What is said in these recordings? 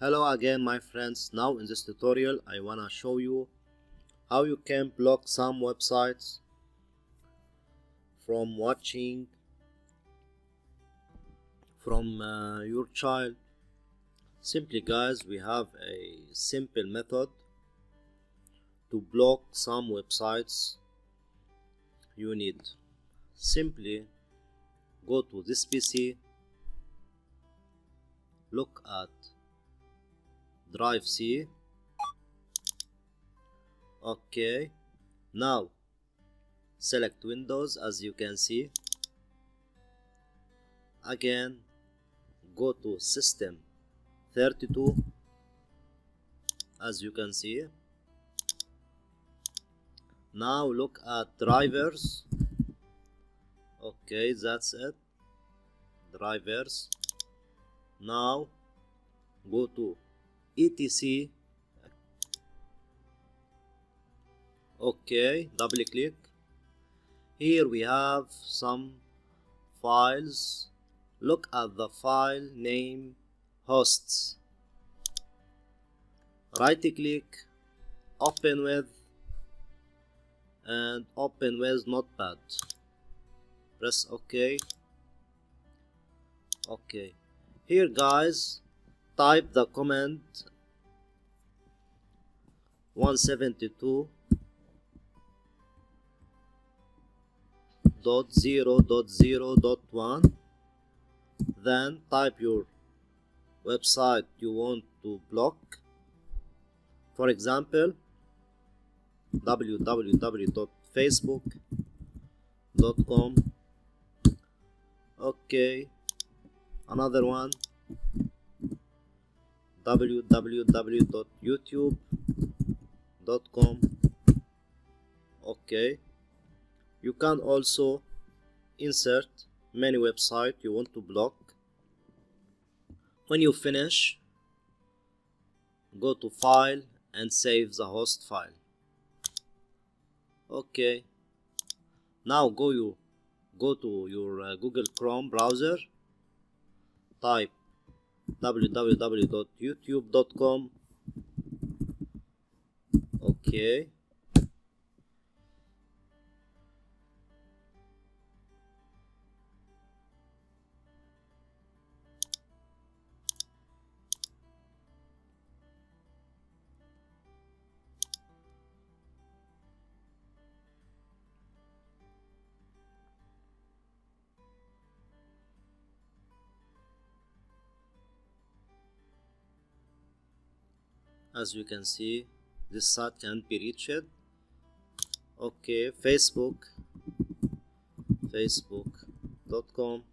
Hello again my friends. Now in this tutorial I wanna show you how you can block some websites from watching from your child. Simply guys, we have a simple method to block some websites. You need simply go to this PC, look at drive C. Okay, now select Windows. As you can see, again go to System 32. As you can see, now look at drivers. Okay, that's it, drivers. Now go to etc. Okay, double click. Here we have some files. Look at the file name hosts. Right click, open with, and open with notepad. Press OK. Okay, here guys, type the command 172.0.0.1. then type your website you want to block. For example, www.facebook.com. okay, another one, www.youtube.com. okay, you can also insert many websites you want to block. When you finish, go to file and save the host file. Okay, now go to your Google Chrome browser, type www.youtube.com. okay, as you can see, this site can't be reached. Okay, facebook.com.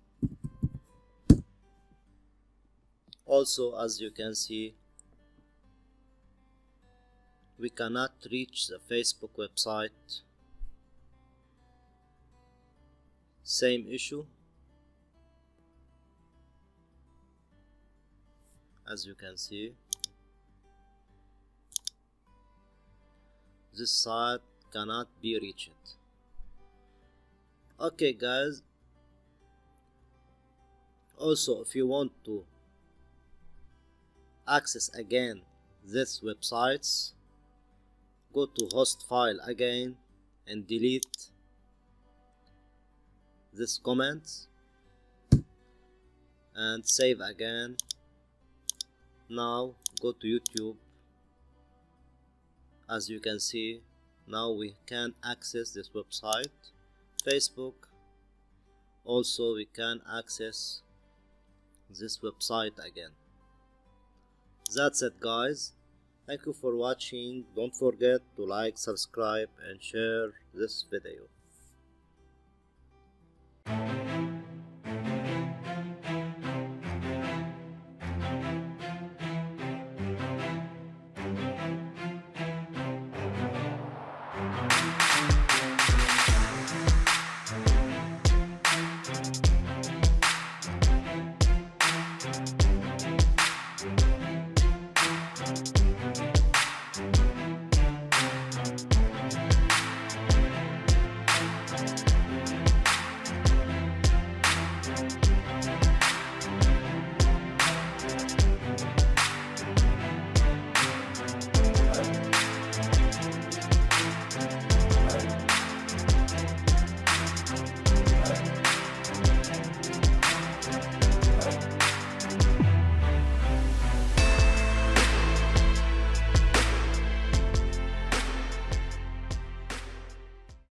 also, as you can see, we cannot reach the Facebook website. Same issue, as you can see, this site cannot be reached. Okay guys, also if you want to access again this websites, go to host file again and delete this comments and save again. Now go to YouTube. As you can see, now we can access this website. Facebook, also we can access this website again. That's it guys. Thank you for watching. Don't forget to like, subscribe and share this video.